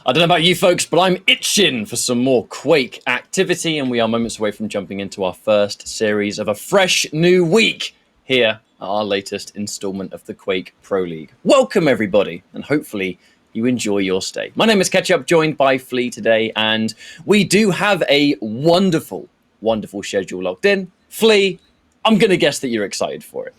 I don't know about you folks, but I'm itching for some more Quake activity, and we are moments away from jumping into our first series of a fresh new week here at our latest installment of the Quake Pro League. Welcome, everybody, and hopefully you enjoy your stay. My name is Ketchup, joined by Flea today, and we do have a wonderful schedule locked in. Flea, I'm going to guess that you're excited for it.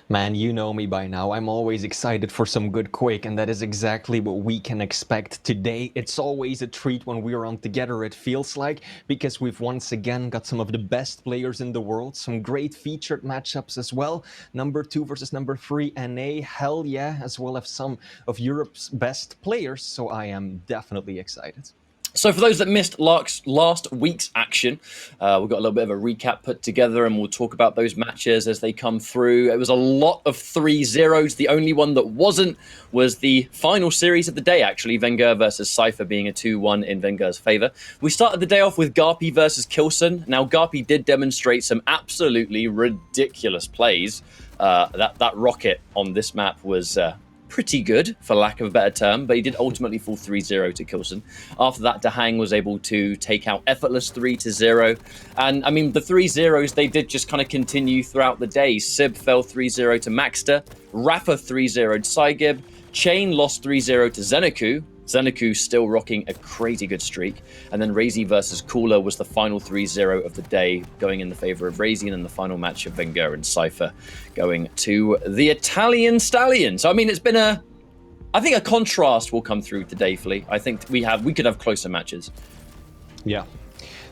Man, you know me by now. I'm always excited for some good Quake, and that is exactly what we can expect today. It's always a treat when we're on together, it feels like, because we've once again got some of the best players in the world, some great featured matchups as well. Number 2 versus number 3 NA, hell yeah, as well as some of Europe's best players, so I am definitely excited. So for those that missed last week's action, we've got a little bit of a recap put together, and we'll talk about those matches as they come through. It was a lot of 3-0s. The only one that wasn't was the final series of the day, actually, Wenger versus Cypher being a 2-1 in Wenger's favour. We started the day off with Garpy versus Kilson. Now, Garpy did demonstrate some absolutely ridiculous plays. That rocket on this map was pretty good, for lack of a better term, but he did ultimately fall 3-0 to Kilson. After that, Dahang was able to take out Effortless 3-0. And I mean, the 3-0s, they did just kind of continue throughout the day. Sib fell 3-0 to Maxter, Rafa 3-0 to Saigib, Chain lost 3-0 to Zeniku. Zeniku still rocking a crazy good streak. And then RAISY versus Cooler was the final 3-0 of the day, going in the favour of RAISY, and then the final match of Wenger and Cypher going to the Italian Stallions. So, I mean, it's been I think a contrast will come through today, Flea. I think we could have closer matches. Yeah.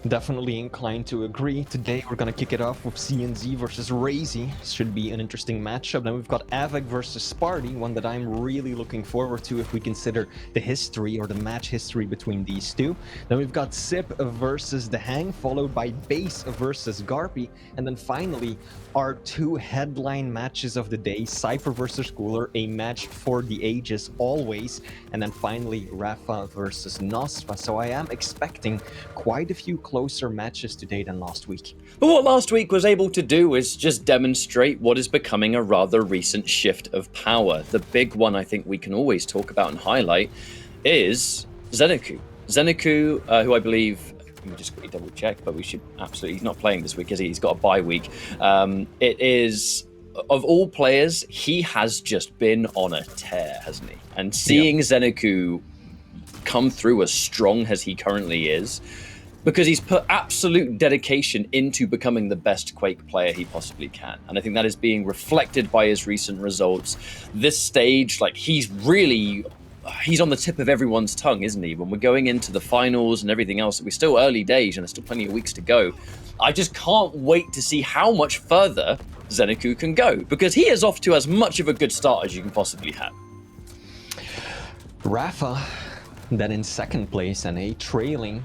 Definitely inclined to agree. Today we're going to kick it off with CNZ versus RAISY. Should be an interesting matchup. Then we've got Avak versus Sparty, one that I'm really looking forward to if we consider the history or the match history between these two. Then we've got Sip versus The Hang, followed by Base versus Garpy. And then finally, our two headline matches of the day, Cypher versus Cooler, a match for the ages always. And then finally, Rafa versus Nosfa. So I am expecting quite a few closer matches today than last week. But what last week was able to do is just demonstrate what is becoming a rather recent shift of power. The big one I think we can always talk about and highlight is Zeniku. Zeniku, who I believe, let me just quickly double check, but we should absolutely, he's not playing this week, is he? He's got a bye week. It is, of all players, he has just been on a tear, hasn't he? And seeing Zeniku come through as strong as he currently is, because he's put absolute dedication into becoming the best Quake player he possibly can. And I think that is being reflected by his recent results. This stage, like, he's on the tip of everyone's tongue, isn't he? When we're going into the finals and everything else, we're still early days and there's still plenty of weeks to go. I just can't wait to see how much further Zeniku can go, because he is off to as much of a good start as you can possibly have. Rafa, then in second place and a trailing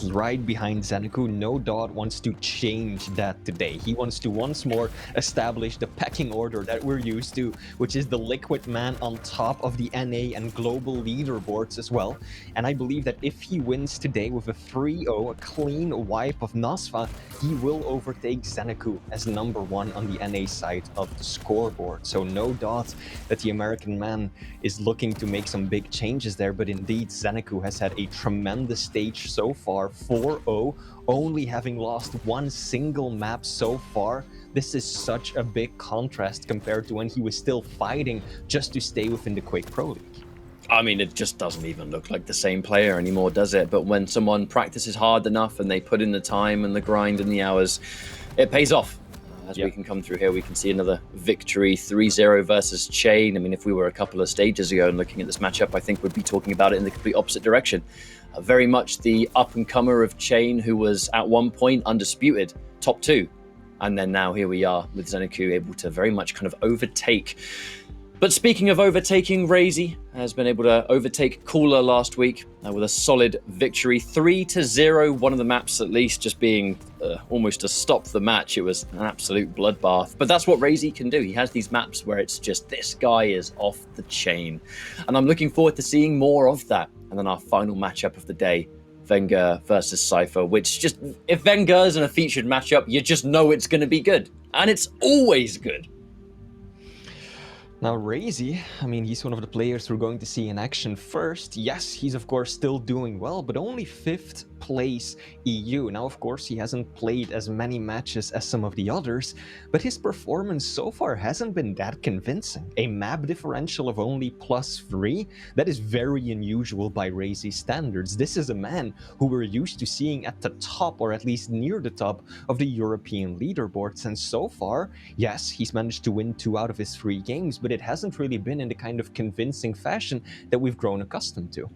right behind Zeniku. No doubt wants to change that today. He wants to once more establish the pecking order that we're used to, which is the Liquid Man on top of the NA and global leaderboards as well. And I believe that if he wins today with a 3-0, a clean wipe of Nosfa, he will overtake Zeniku as number 1 on the NA side of the scoreboard. So no doubt that the American man is looking to make some big changes there, but indeed Zeniku has had a tremendous stage so far. 4-0, only having lost one single map so far. This is such a big contrast compared to when he was still fighting just to stay within the Quake Pro League. I mean, it just doesn't even look like the same player anymore, does it? But when someone practices hard enough and they put in the time and the grind and the hours, it pays off. As we can come through here, we can see another victory, 3-0 versus Chain. I mean, if we were a couple of stages ago and looking at this matchup, I think we'd be talking about it in the complete opposite direction. Very much the up-and-comer of Chain, who was at one point undisputed, top 2. And then now here we are with Zeniku able to very much kind of overtake. But speaking of overtaking, RAISY has been able to overtake Cooler last week with a solid victory, 3-0. One of the maps, at least, just being almost to stop the match. It was an absolute bloodbath. But that's what RAISY can do. He has these maps where it's just, this guy is off the chain. And I'm looking forward to seeing more of that. And then our final matchup of the day, Wenger versus Cypher, which just, if Wenger's in a featured matchup, you just know it's going to be good. And it's always good. Now, RAISY, I mean, he's one of the players we're going to see in action first. Yes, he's of course still doing well, but only 5th place EU. Now, of course, he hasn't played as many matches as some of the others, but his performance so far hasn't been that convincing. A map differential of only +3? That is very unusual by RAISY standards. This is a man who we're used to seeing at the top, or at least near the top, of the European leaderboards, and so far, yes, he's managed to win 2 out of his 3 games, but it hasn't really been in the kind of convincing fashion that we've grown accustomed to.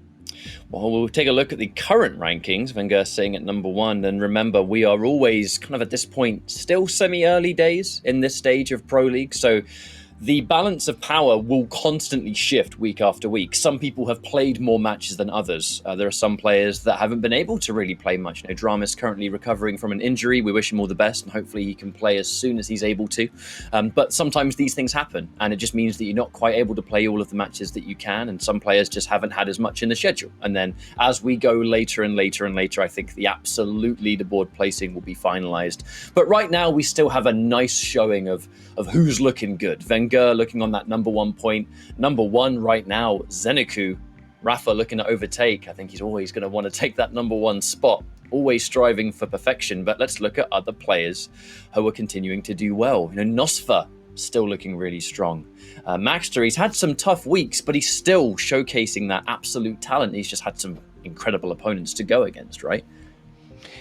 Well, we'll take a look at the current rankings. Wenger sitting at number 1, and remember, we are always kind of at this point still semi-early days in this stage of Pro League, so the balance of power will constantly shift week after week. Some people have played more matches than others. There are some players that haven't been able to really play much. You know, Drama's currently recovering from an injury. We wish him all the best, and hopefully he can play as soon as he's able to. But sometimes these things happen, and it just means that you're not quite able to play all of the matches that you can, and some players just haven't had as much in the schedule. And then as we go later and later and later, I think the absolute leaderboard placing will be finalized. But right now, we still have a nice showing of who's looking good. Wenger looking on that number 1 point. Number 1 right now, Zeniku. Rafa looking to overtake. I think he's always going to want to take that number 1 spot, always striving for perfection. But let's look at other players who are continuing to do well. You know, Nosfa still looking really strong. Maxter, he's had some tough weeks, but he's still showcasing that absolute talent. He's just had some incredible opponents to go against, right?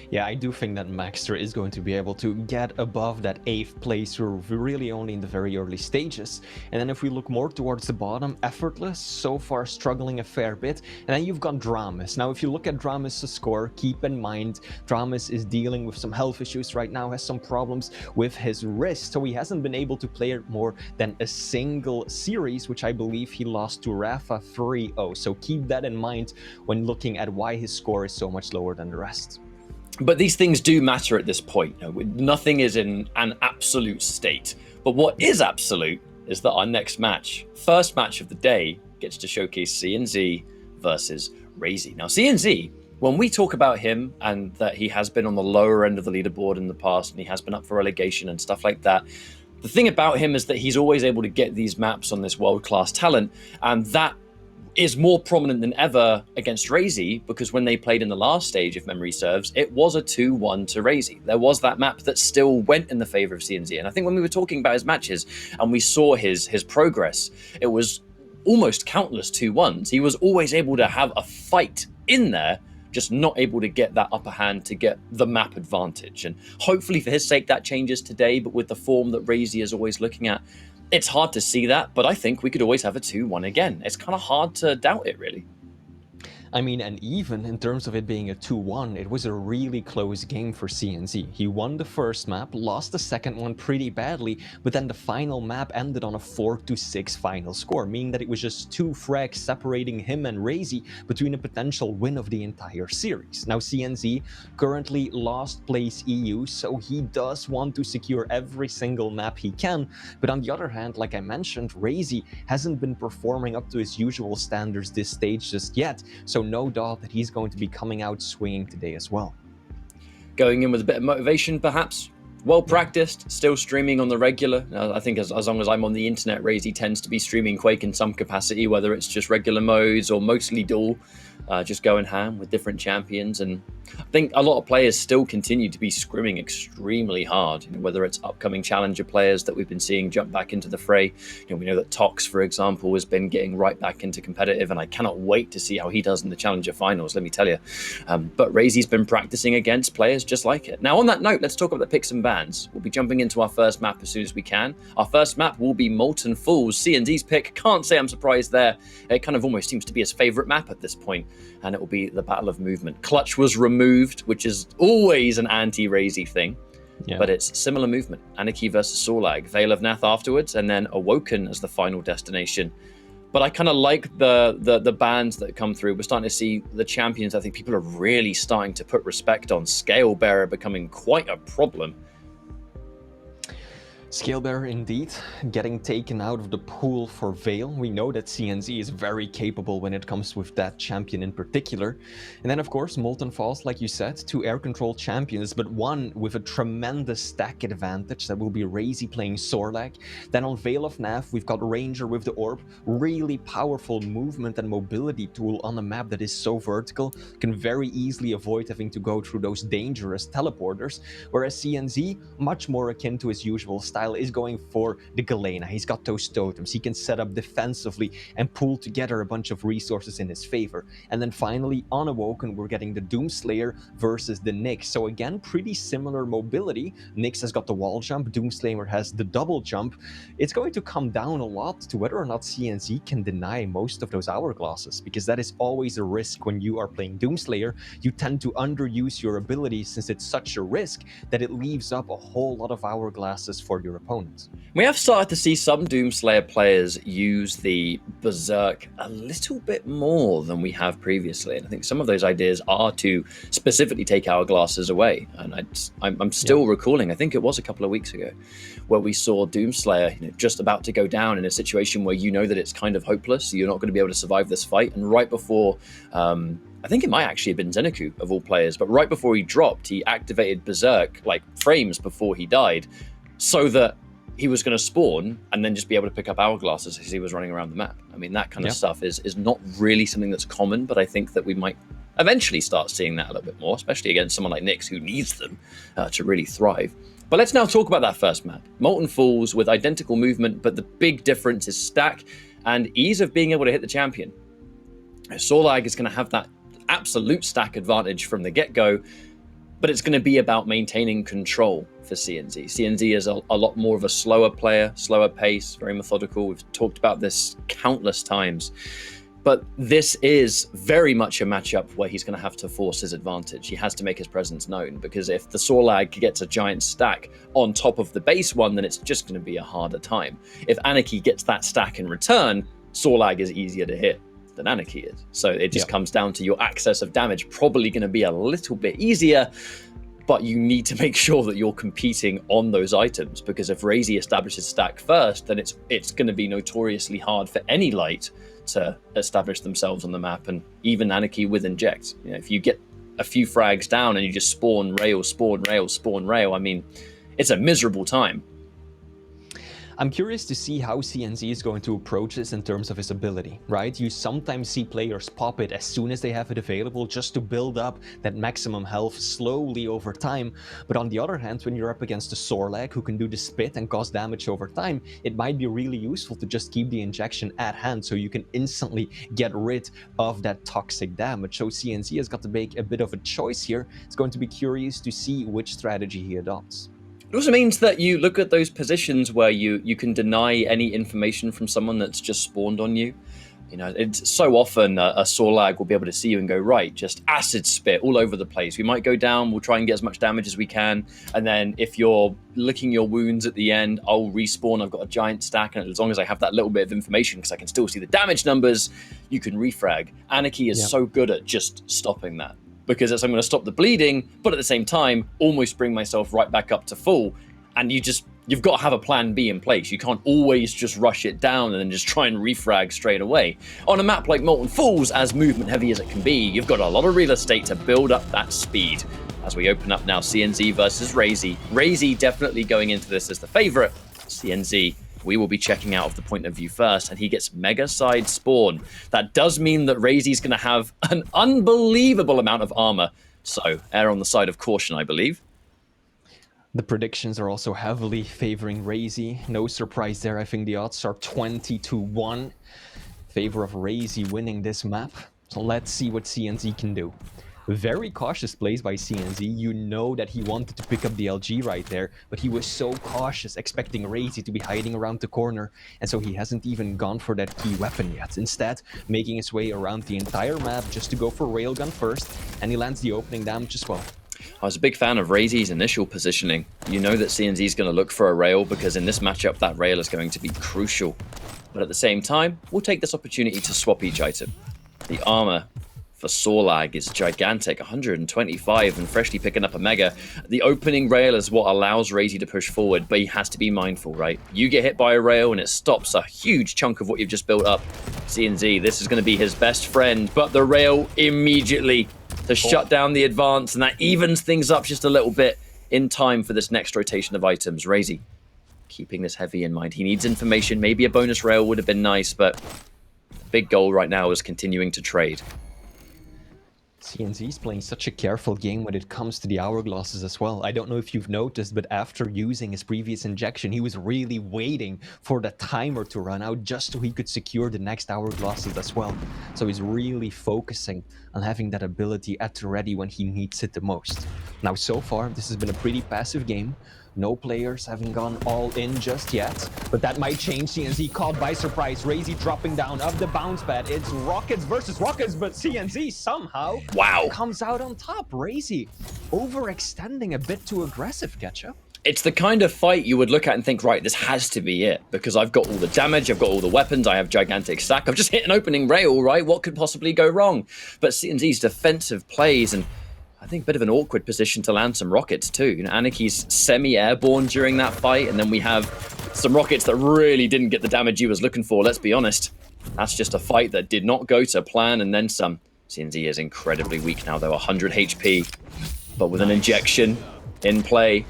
Yeah, I do think that Maxter is going to be able to get above that 8th place. We're really only in the very early stages. And then if we look more towards the bottom, Effortless, so far struggling a fair bit. And then you've got Dramas. Now, if you look at Dramas' score, keep in mind, Dramas is dealing with some health issues right now, has some problems with his wrist. So he hasn't been able to play more than a single series, which I believe he lost to Rafa 3-0. So keep that in mind when looking at why his score is so much lower than the rest. But these things do matter at this point. You know, nothing is in an absolute state. But what is absolute is that our next match, first match of the day, gets to showcase CNZ versus RAISY. Now, CNZ, when we talk about him and that he has been on the lower end of the leaderboard in the past and he has been up for relegation and stuff like that, the thing about him is that he's always able to get these maps on this world-class talent, and that is more prominent than ever against RAISY, because when they played in the last stage, if memory serves, it was a 2-1 to RAISY. There was that map that still went in the favor of CNZ. And I think when we were talking about his matches and we saw his progress, it was almost countless 2-1s. He was always able to have a fight in there, just not able to get that upper hand to get the map advantage. And hopefully for his sake that changes today, but with the form that RAISY is always looking at, it's hard to see that, but I think we could always have a 2-1 again. It's kind of hard to doubt it, really. I mean, and even in terms of it being a 2-1, it was a really close game for CNZ. He won the first map, lost the second one pretty badly, but then the final map ended on a 4-6 final score, meaning that it was just 2 frags separating him and RAISY between a potential win of the entire series. Now, CNZ currently last place EU, so he does want to secure every single map he can, but on the other hand, like I mentioned, RAISY hasn't been performing up to his usual standards this stage just yet, so no doubt that he's going to be coming out swinging today as well. Going in with a bit of motivation, perhaps. Well practiced, still streaming on the regular. I think as long as I'm on the internet, RAISY tends to be streaming Quake in some capacity, whether it's just regular modes or mostly dual, just going ham with different champions. And I think a lot of players still continue to be scrimming extremely hard, you know, whether it's upcoming challenger players that we've been seeing jump back into the fray. You know, we know that Tox, for example, has been getting right back into competitive, and I cannot wait to see how he does in the challenger finals, let me tell you. But RAISY's been practicing against players just like it. Now, on that note, let's talk about the picks and bans. We'll be jumping into our first map as soon as we can. Our first map will be Molten Falls, CNZ's pick. Can't say I'm surprised there. It kind of almost seems to be his favorite map at this point, and it will be the Battle of Movement. Clutch was removed, which is always an anti-RAISY thing, but it's similar movement. Anarchy versus Sorlag, Veil of Nath afterwards, and then Awoken as the final destination. But I kind of like the bans that come through. We're starting to see the champions I think people are really starting to put respect on. Scalebearer becoming quite a problem. Scale Bearer indeed, getting taken out of the pool for Vale. We know that CNZ is very capable when it comes with that champion in particular. And then of course Molten Falls, like you said, two air control champions, but one with a tremendous stack advantage. That will be RAISY playing Sorlag. Then on Veil of Nav, we've got Ranger with the Orb. Really powerful movement and mobility tool on a map that is so vertical. Can very easily avoid having to go through those dangerous teleporters. Whereas CNZ, much more akin to his usual style, is going for the Galena. He's got those totems. He can set up defensively and pull together a bunch of resources in his favor. And then finally, on Awoken, we're getting the Doomslayer versus the Nyx. So again, pretty similar mobility. Nyx has got the wall jump, Doomslayer has the double jump. It's going to come down a lot to whether or not CNZ can deny most of those hourglasses, because that is always a risk when you are playing Doomslayer. You tend to underuse your abilities since it's such a risk that it leaves up a whole lot of hourglasses for your opponents. We have started to see some Doomslayer players use the Berserk a little bit more than we have previously. And I think some of those ideas are to specifically take hourglasses away. And I'm still recalling, I think it was a couple of weeks ago, where we saw Doomslayer just about to go down in a situation where you know that it's kind of hopeless. You're not going to be able to survive this fight. And right before... I think it might actually have been Zeneku of all players, but right before he dropped, he activated Berserk like frames before he died, so that he was going to spawn and then just be able to pick up hourglasses as he was running around the map. I mean, that kind of stuff is not really something that's common, but I think that we might eventually start seeing that a little bit more, especially against someone like Nyx who needs them to really thrive. But let's now talk about that first map. Molten Falls with identical movement, but the big difference is stack and ease of being able to hit the champion. Sorlag is going to have that absolute stack advantage from the get-go, but it's going to be about maintaining control for CNZ. CNZ is a lot more of a slower player, slower pace, very methodical. We've talked about this countless times, but this is very much a matchup where he's going to have to force his advantage. He has to make his presence known, because if the Sorlag gets a giant stack on top of the base one, then it's just going to be a harder time. If Anarchy gets that stack in return, Sorlag is easier to hit than Anarchy is. So it just comes down to your access of damage probably going to be a little bit easier, but you need to make sure that you're competing on those items, because if RAISY establishes stack first, then it's going to be notoriously hard for any light to establish themselves on the map, and even Anarchy with inject. If you get a few frags down and you just spawn rail, spawn rail, spawn rail, I mean, it's a miserable time. I'm curious to see how CNZ is going to approach this in terms of his ability, right? You sometimes see players pop it as soon as they have it available just to build up that maximum health slowly over time. But on the other hand, when you're up against a Sorlag who can do the spit and cause damage over time, it might be really useful to just keep the injection at hand so you can instantly get rid of that toxic damage. So CNZ has got to make a bit of a choice here. It's going to be curious to see which strategy he adopts. It also means that you look at those positions where you can deny any information from someone that's just spawned on you. It's so often a Sorlag will be able to see you and go, right, just acid spit all over the place. We might go down, we'll try and get as much damage as we can. And then if you're licking your wounds at the end, I'll respawn. I've got a giant stack. And as long as I have that little bit of information, because I can still see the damage numbers, you can refrag. Anarchy is so good at just stopping that, because I'm going to stop the bleeding, but at the same time, almost bring myself right back up to full. And you've got to have a plan B in place. You can't always just rush it down and then just try and refrag straight away. On a map like Molten Falls, as movement heavy as it can be, you've got a lot of real estate to build up that speed. As we open up now, CNZ versus RAISY. RAISY definitely going into this as the favorite. CNZ, we will be checking out of the point of view first, and he gets mega side spawn. That does mean that RAISY's going to have an unbelievable amount of armor. So err on the side of caution, I believe. The predictions are also heavily favoring RAISY. No surprise there. I think the odds are 20-1 favor of RAISY winning this map. So let's see what CNZ can do. Very cautious plays by CNZ. You know that he wanted to pick up the LG right there, but he was so cautious, expecting RAISY to be hiding around the corner, and so he hasn't even gone for that key weapon yet. Instead, making his way around the entire map just to go for Railgun first, and he lands the opening damage as well. I was a big fan of RAISY's initial positioning. You know that CNZ is going to look for a rail, because in this matchup, that rail is going to be crucial. But at the same time, we'll take this opportunity to swap each item. The armor for Sorlag is gigantic, 125, and freshly picking up a mega. The opening rail is what allows RAISY to push forward, but he has to be mindful, right? You get hit by a rail and it stops a huge chunk of what you've just built up. CNZ, this is going to be his best friend, but the rail immediately to shut down the advance, and that evens things up just a little bit in time for this next rotation of items. RAISY keeping this heavy in mind. He needs information. Maybe a bonus rail would have been nice, but the big goal right now is continuing to trade. CNZ is playing such a careful game when it comes to the hourglasses as well. I don't know if you've noticed, but after using his previous injection, he was really waiting for the timer to run out just so he could secure the next hourglasses as well. So he's really focusing on having that ability at the ready when he needs it the most. Now, so far, this has been a pretty passive game. No players having gone all in just yet, but that might change. CNZ caught by surprise. RAISY dropping down of the bounce pad. It's Rockets versus Rockets, but CNZ somehow comes out on top. RAISY overextending a bit too aggressive, Ketchup. It's the kind of fight you would look at and think, right, this has to be it, because I've got all the damage, I've got all the weapons, I have gigantic stack, I've just hit an opening rail, right? What could possibly go wrong? But CNZ's defensive plays, and I think a bit of an awkward position to land some rockets too. You know, Aniki's semi-airborne during that fight, and then we have some rockets that really didn't get the damage he was looking for, let's be honest. That's just a fight that did not go to plan, and then some. CNZ is incredibly weak now, though, 100 HP, but with an injection in play.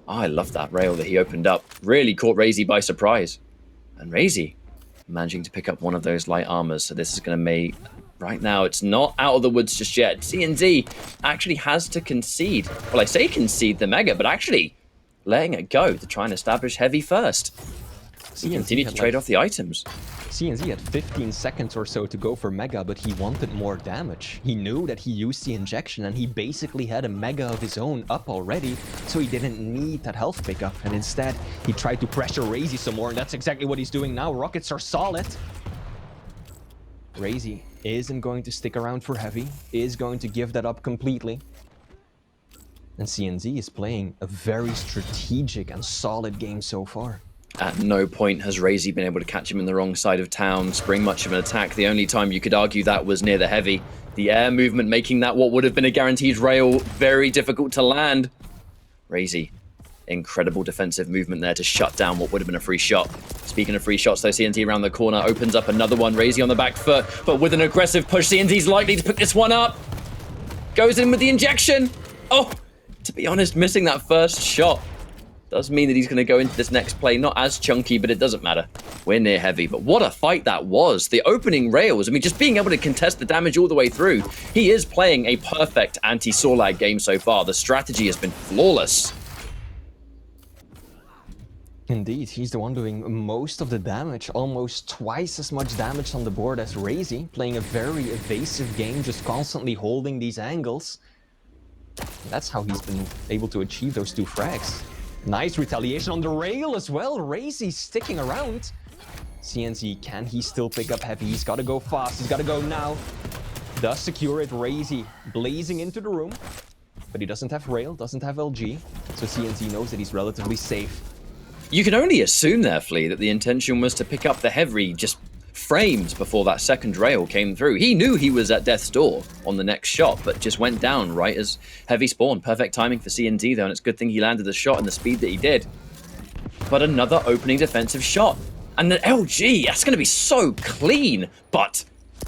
Oh, I love that rail that he opened up. Really caught RAISY by surprise. And RAISY managing to pick up one of those light armors, so this is going to make... Right now, it's not out of the woods just yet. CNZ actually has to concede. Well, I say concede the mega, but actually letting it go to try and establish heavy first. CNZ continue to trade off the items. CNZ had 15 seconds or so to go for mega, but he wanted more damage. He knew that he used the injection, and he basically had a mega of his own up already, so he didn't need that health pickup. And instead, he tried to pressure RAISY some more, and that's exactly what he's doing now. Rockets are solid. RAISY isn't going to stick around for heavy, is going to give that up completely. And CNZ is playing a very strategic and solid game so far. At no point has RAISY been able to catch him in the wrong side of town, spring much of an attack. The only time you could argue that was near the heavy. The air movement making that what would have been a guaranteed rail very difficult to land. RAISY, incredible defensive movement there to shut down what would have been a free shot. Speaking of free shots, though, CNZ around the corner opens up another one. RAISY on the back foot, but with an aggressive push, CNZ's likely to pick this one up. Goes in with the injection. Oh, to be honest, missing that first shot does mean that he's going to go into this next play. Not as chunky, but it doesn't matter. We're near heavy, but what a fight that was. The opening rails, I mean, just being able to contest the damage all the way through. He is playing a perfect anti-Sorlag game so far. The strategy has been flawless. Indeed, he's the one doing most of the damage, almost twice as much damage on the board as RAISY, playing a very evasive game, just constantly holding these angles. That's how he's been able to achieve those two frags. Nice retaliation on the rail as well. RAISY sticking around. CNZ, can he still pick up heavy? He's got to go fast. He's got to go now. Does secure it. RAISY blazing into the room. But he doesn't have rail, doesn't have LG. So CNZ knows that he's relatively safe. You can only assume there, Flea, that the intention was to pick up the heavy just frames before that second rail came through. He knew he was at death's door on the next shot, but just went down right as heavy spawned. Perfect timing for CNZ, though, and it's a good thing he landed the shot and the speed that he did. But another opening defensive shot. And the LG, that's going to be so clean. But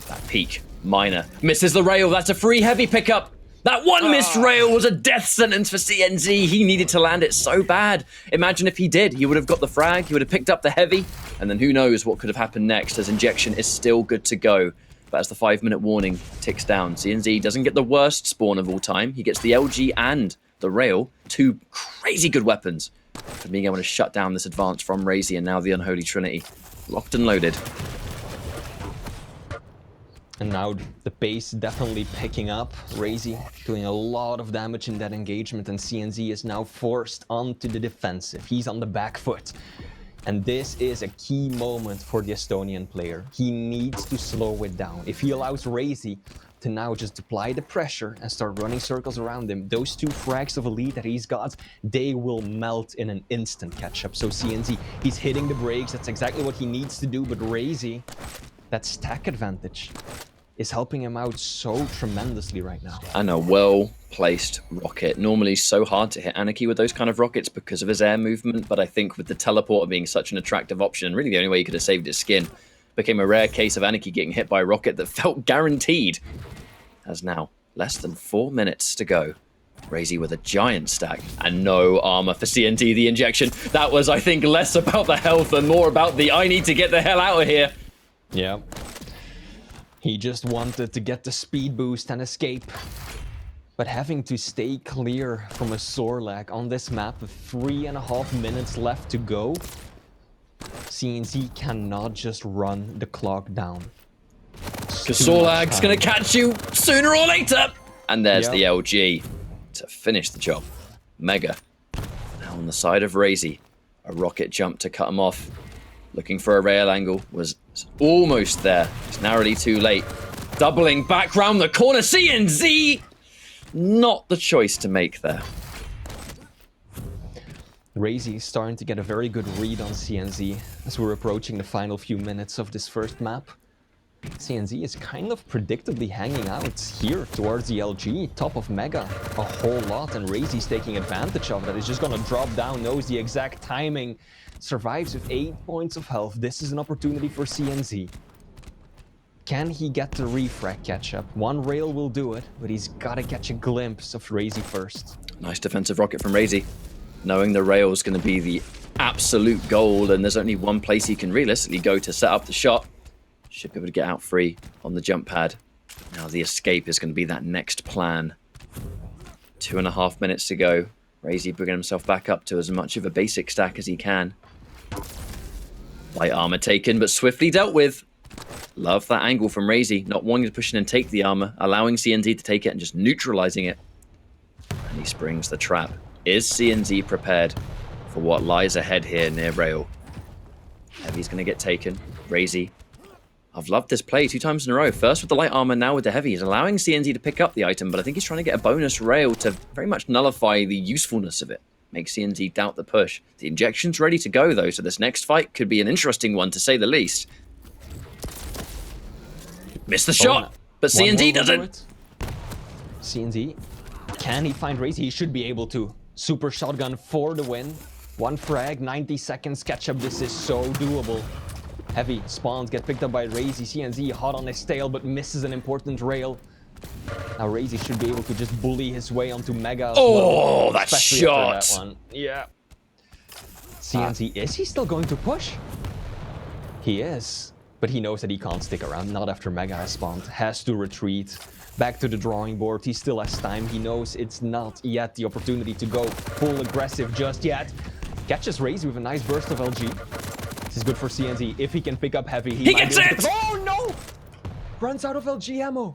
that peak, minor, misses the rail. That's a free heavy pickup. That one missed rail was a death sentence for CNZ. He needed to land it so bad. Imagine if he did. He would have got the frag, he would have picked up the heavy, and then who knows what could have happened next, as injection is still good to go. But as the 5-minute warning ticks down, CNZ doesn't get the worst spawn of all time. He gets the LG and the rail, two crazy good weapons for being able to shut down this advance from RAISY, and now the Unholy Trinity. Locked and loaded. And now the pace definitely picking up. RAISY doing a lot of damage in that engagement, and CNZ is now forced onto the defensive. He's on the back foot. And this is a key moment for the Estonian player. He needs to slow it down. If he allows RAISY to now just apply the pressure and start running circles around him, those two frags of elite that he's got, they will melt in an instant catch-up. So CNZ, he's hitting the brakes. That's exactly what he needs to do, but RAISY, that stack advantage. is helping him out so tremendously right now. And a well-placed rocket. Normally so hard to hit Anarchy with those kind of rockets because of his air movement, but I think with the teleporter being such an attractive option, really the only way he could have saved his skin, became a rare case of Anarchy getting hit by a rocket that felt guaranteed. As now, less than 4 minutes to go. RAISY with a giant stack and no armor for CNT. The injection, that was, I think, less about the health and more about the I need to get the hell out of here. Yeah. He just wanted to get the speed boost and escape. But having to stay clear from a Sorlag on this map with 3.5 minutes left to go, CNZ cannot just run the clock down. Because Sorlag's going to catch you sooner or later. And there's the LG to finish the job. Mega. Now on the side of RAISY. A rocket jump to cut him off. Looking for a rail angle. Was almost there. It's narrowly too late. Doubling back round the corner. CNZ! Not the choice to make there. RAISY is starting to get a very good read on CNZ as we're approaching the final few minutes of this first map. CNZ is kind of predictably hanging out here towards the LG, top of Mega, a whole lot, and RAISY's taking advantage of it. He's just gonna drop down, knows the exact timing, survives with 8 points of health. This is an opportunity for CNZ. Can he get the refrag catch-up? One rail will do it, but he's gotta catch a glimpse of RAISY first. Nice defensive rocket from RAISY. Knowing the rail is going to be the absolute goal, and there's only one place he can realistically go to set up the shot. Should be able to get out free on the jump pad. Now the escape is going to be that next plan. 2.5 minutes to go. RAISY bringing himself back up to as much of a basic stack as he can. Light armor taken, but swiftly dealt with. Love that angle from RAISY, not wanting to push in and take the armor, allowing CNZ to take it and just neutralizing it. And he springs the trap. Is CNZ prepared for what lies ahead here near rail? Heavy's going to get taken. RAISY. I've loved this play 2 times in a row. First with the light armor, now with the heavy. He's allowing CNZ to pick up the item, but I think he's trying to get a bonus rail to very much nullify the usefulness of it. Make CNZ doubt the push. The injection's ready to go, though, so this next fight could be an interesting one, to say the least. Missed the shot, but CNZ doesn't. CNZ, can he find RAISY? He should be able to. Super shotgun for the win. 1 frag, 90 seconds catch up. This is so doable. Heavy spawns get picked up by RAISY. CNZ hot on his tail, but misses an important rail. Now RAISY should be able to just bully his way onto Mega as well, that shot! That one. Yeah. CNZ, is he still going to push? He is. But he knows that he can't stick around, not after Mega has spawned. Has to retreat. Back to the drawing board. He still has time. He knows it's not yet the opportunity to go full aggressive just yet. Catches RAISY with a nice burst of LG. This is good for CNZ. If he can pick up heavy, he might gets it! Oh no! Runs out of LG ammo.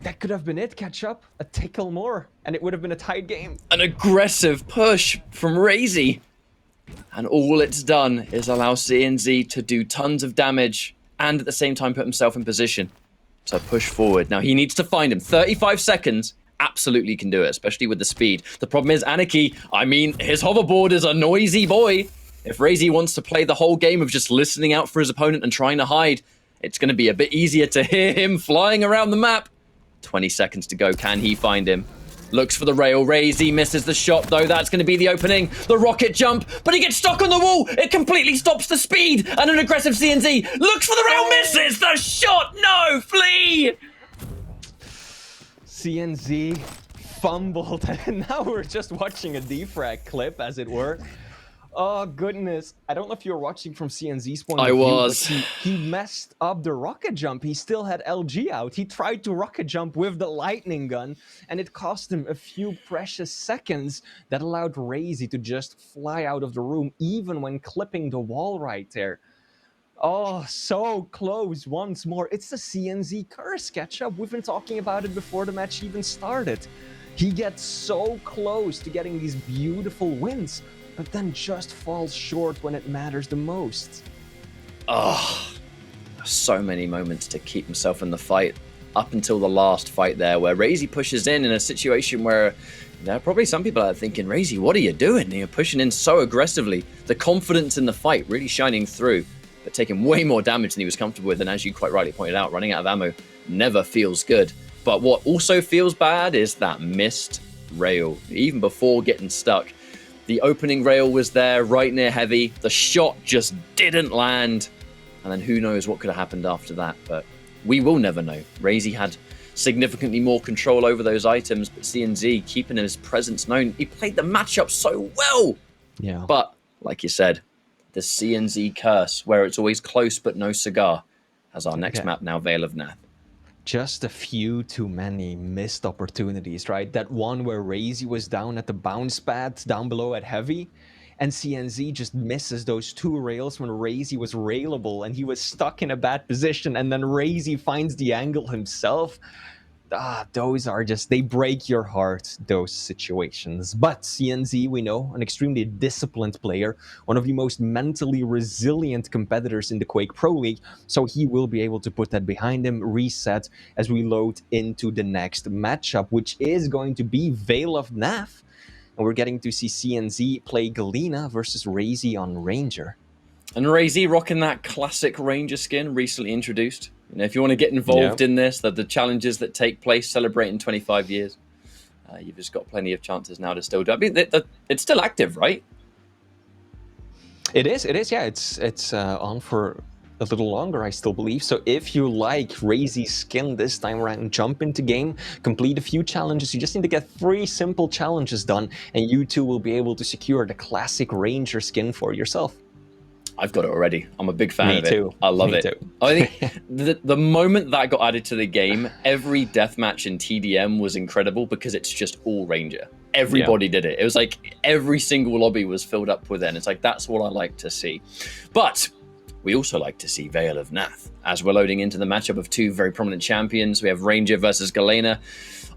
That could have been it, catch up. A tickle more, and it would have been a tight game. An aggressive push from RAISY. And all it's done is allow CNZ to do tons of damage and at the same time put himself in position to push forward. Now he needs to find him. 35 seconds, absolutely can do it, especially with the speed. The problem is Anarchy, I mean, his hoverboard is a noisy boy. If RAISY wants to play the whole game of just listening out for his opponent and trying to hide, it's going to be a bit easier to hear him flying around the map. 20 seconds to go. Can he find him? Looks for the rail. RAISY misses the shot, though. That's going to be the opening. The rocket jump, but he gets stuck on the wall. It completely stops the speed. And an aggressive CNZ looks for the rail, misses the shot. No, flee. CNZ fumbled, and now we're just watching a defrag clip, as it were. Oh, goodness. I don't know if you're watching from CNZ's point of view. I was. He messed up the rocket jump. He still had LG out. He tried to rocket jump with the lightning gun, and it cost him a few precious seconds that allowed RAISY to just fly out of the room, even when clipping the wall right there. Oh, so close once more. It's the CNZ curse catch-up. We've been talking about it before the match even started. He gets so close to getting these beautiful wins, but then just falls short when it matters the most. Oh, so many moments to keep himself in the fight up until the last fight there, where RAISY pushes in a situation where there are probably some people are thinking, RAISY, what are you doing? You're pushing in so aggressively. The confidence in the fight really shining through. but taking way more damage than he was comfortable with. And as you quite rightly pointed out, running out of ammo never feels good. But what also feels bad is that missed rail. Even before getting stuck, the opening rail was there right near Heavy. The shot just didn't land. And then who knows what could have happened after that. But we will never know. RAISY had significantly more control over those items, but CNZ keeping his presence known. He played the matchup so well. Yeah. But like you said, the CNZ curse, where it's always close but no cigar, has our next map now, Veil of Nath. Just a few too many missed opportunities, right? That one where RAISY was down at the bounce pad down below at Heavy, and CNZ just misses those two rails when RAISY was railable and he was stuck in a bad position, and then RAISY finds the angle himself. Those are just, they break your heart, those situations. But CNZ, we know, an extremely disciplined player, one of the most mentally resilient competitors in the Quake Pro League, so he will be able to put that behind him, reset, as we load into the next matchup, which is going to be Veil of Nath. And we're getting to see CNZ play Galena versus RAISY on Ranger. And RAISY rocking that classic Ranger skin, recently introduced. You know, if you want to get involved in this, the challenges that take place celebrating 25 years, you've just got plenty of chances now to still do it. I mean, it's still active, right? It is, yeah. It's on for a little longer, I still believe. So if you like RAISY's skin this time around, jump into game, complete a few challenges. You just need to get 3 simple challenges done, and you too will be able to secure the classic Ranger skin for yourself. I've got it already. I'm a big fan of it. Me too. I love Me it. too. I think the moment that got added to the game, every deathmatch in TDM was incredible because it's just all Ranger. Everybody did it. It was like every single lobby was filled up with it. And it's like, that's what I like to see. But we also like to see Veil of Nath as we're loading into the matchup of 2 very prominent champions. We have Ranger versus Galena.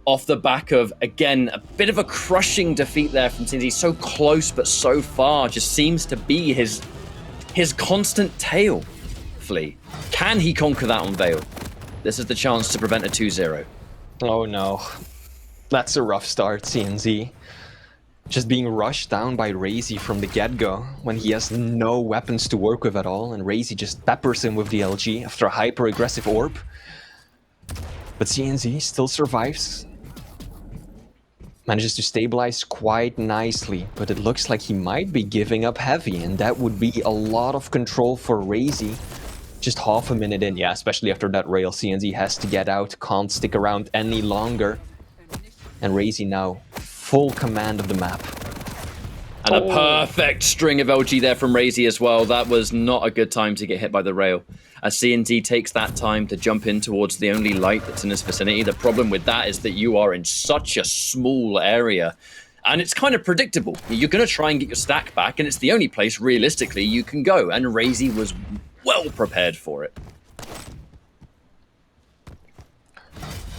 Off the back of, again, a bit of a crushing defeat there from CNZ. So close, but so far. Just seems to be his constant tail, Flea. Can he conquer that on Veil? This is the chance to prevent a 2-0. Oh no. That's a rough start, CNZ. Just being rushed down by RAISY from the get-go when he has no weapons to work with at all, and RAISY just peppers him with the LG after a hyper-aggressive orb. But CNZ still survives. Manages to stabilize quite nicely, but it looks like he might be giving up Heavy, and that would be a lot of control for RAISY. Just half a minute in, yeah, especially after that rail, CNZ has to get out, can't stick around any longer. And RAISY now full command of the map. And a perfect string of LG there from RAISY as well. That was not a good time to get hit by the rail. As CNZ takes that time to jump in towards the only light that's in his vicinity. The problem with that is that you are in such a small area. And it's kind of predictable. You're going to try and get your stack back, and it's the only place realistically you can go. And RAISY was well prepared for it.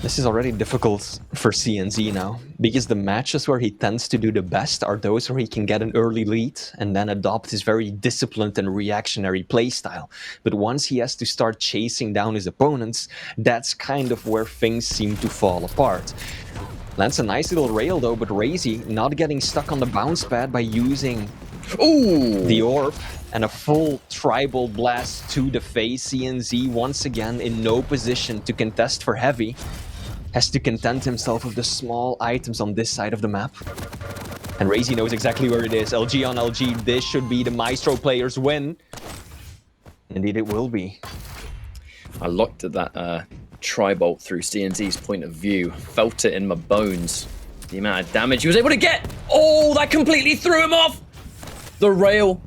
This is already difficult for CNZ now, because the matches where he tends to do the best are those where he can get an early lead and then adopt his very disciplined and reactionary playstyle. But once he has to start chasing down his opponents, that's kind of where things seem to fall apart. Lands a nice little rail though, but RAISY not getting stuck on the bounce pad by using the orb and a full tribal blast to the face. CNZ once again in no position to contest for Heavy. Has to content himself with the small items on this side of the map. And RAISY knows exactly where it is. LG on LG, this should be the Maestro player's win. Indeed it will be. I looked at that tri-bolt through CNZ's point of view. Felt it in my bones. The amount of damage he was able to get. Oh, that completely threw him off. The rail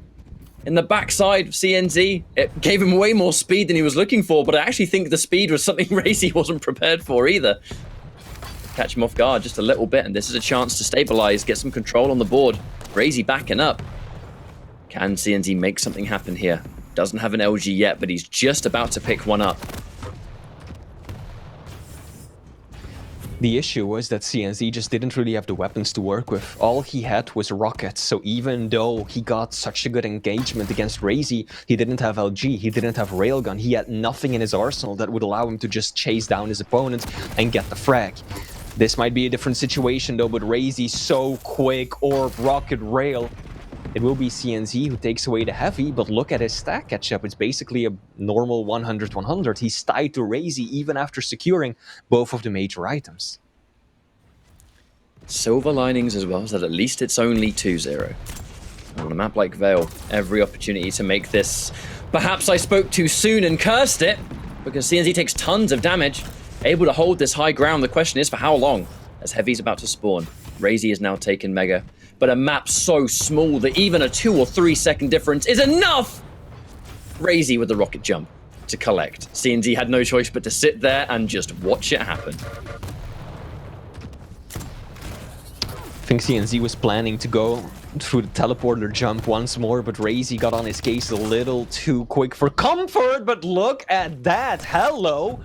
in the backside of CNZ, it gave him way more speed than he was looking for, but I actually think the speed was something RAISY wasn't prepared for either. Catch him off guard just a little bit, and this is a chance to stabilize, get some control on the board. RAISY backing up. Can CNZ make something happen here? Doesn't have an LG yet, but he's just about to pick one up. The issue was that CNZ just didn't really have the weapons to work with. All he had was rockets, so even though he got such a good engagement against RAISY, he didn't have LG, he didn't have railgun, he had nothing in his arsenal that would allow him to just chase down his opponent and get the frag. This might be a different situation though, but RAISY so quick, orb, rocket, rail. It will be CNZ who takes away the heavy, but look at his stack catch-up. It's basically a normal 100-100. He's tied to RAISY even after securing both of the major items. Silver linings as well, is that at least it's only 2-0. On a map like Vale, every opportunity to make this... Perhaps I spoke too soon and cursed it, because CNZ takes tons of damage, able to hold this high ground. The question is for how long, as Heavy's about to spawn. RAISY has now taken Mega, but a map so small that even a 2 or 3 second difference is enough! RAISY with the rocket jump to collect. CNZ had no choice but to sit there and just watch it happen. I think CNZ was planning to go through the teleporter jump once more, but RAISY got on his case a little too quick for comfort, but look at that! Hello!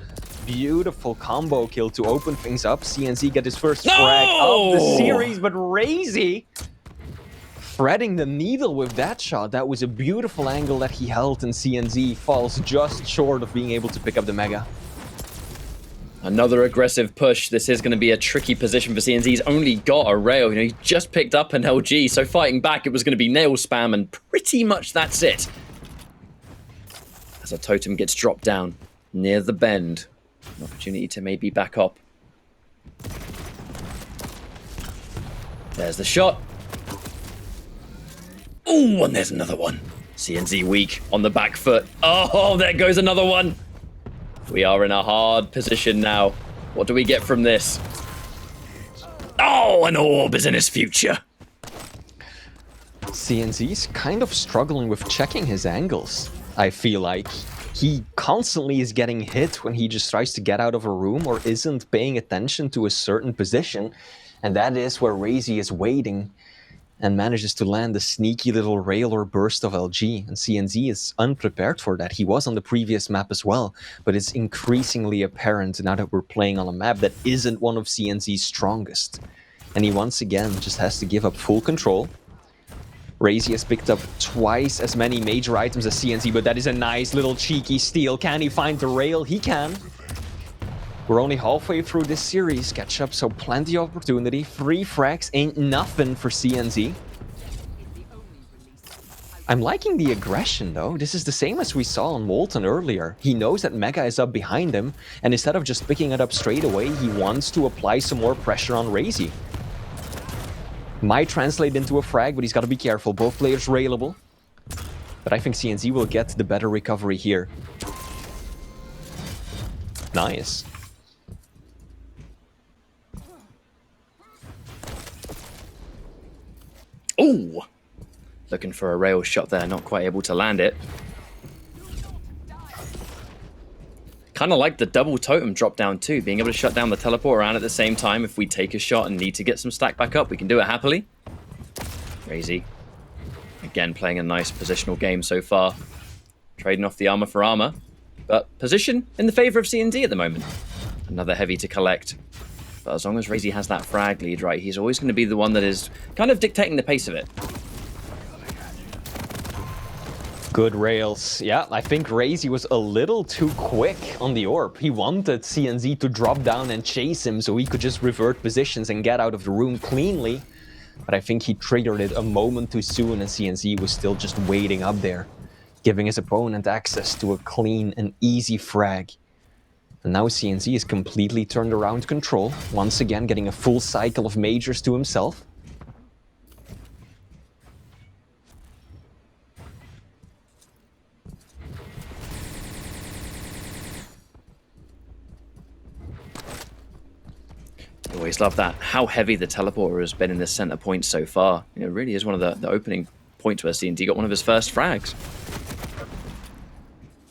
Beautiful combo kill to open things up. CNZ get his first frag of the series, but RAISY threading the needle with that shot. That was a beautiful angle that he held, and CNZ falls just short of being able to pick up the Mega. Another aggressive push. This is going to be a tricky position for CNZ. He's only got a rail. You know, he just picked up an LG, so fighting back, it was going to be nail spam, and pretty much that's it. As a totem gets dropped down near the bend. An opportunity to maybe back up. There's the shot. Ooh, and there's another one. CNZ weak on the back foot. Oh, there goes another one. We are in a hard position now. What do we get from this? Oh, an orb is in his future. CNZ's kind of struggling with checking his angles, I feel like. He constantly is getting hit when he just tries to get out of a room or isn't paying attention to a certain position. And that is where RAISY is waiting and manages to land a sneaky little rail or burst of LG. And CNZ is unprepared for that. He was on the previous map as well, but it's increasingly apparent now that we're playing on a map that isn't one of CNZ's strongest. And he once again just has to give up full control. RAISY has picked up twice as many major items as CNZ, but that is a nice little cheeky steal. Can he find the rail? He can. We're only halfway through this series, catch up, so plenty of opportunity. 3 frags ain't nothing for CNZ. I'm liking the aggression though. This is the same as we saw on Molten earlier. He knows that Mega is up behind him, and instead of just picking it up straight away, he wants to apply some more pressure on RAISY. Might translate into a frag, but he's got to be careful. Both players railable. But I think CNZ will get the better recovery here. Nice. Ooh! Looking for a rail shot there, not quite able to land it. Kind of like the double totem drop down too, being able to shut down the teleport around at the same time. If we take a shot and need to get some stack back up, we can do it happily. RAISY, again playing a nice positional game so far. Trading off the armor for armor, but position in the favor of CNZ at the moment. Another heavy to collect. But as long as RAISY has that frag lead, right, he's always going to be the one that is kind of dictating the pace of it. Good rails. Yeah, I think RAISY was a little too quick on the orb. He wanted CNZ to drop down and chase him so he could just revert positions and get out of the room cleanly. But I think he triggered it a moment too soon, and CNZ was still just waiting up there, giving his opponent access to a clean and easy frag. And now CNZ is completely turned around control, once again getting a full cycle of majors to himself. Always love that. How heavy the teleporter has been in this center point so far. You know, it really is one of the opening points where CNZ got one of his first frags.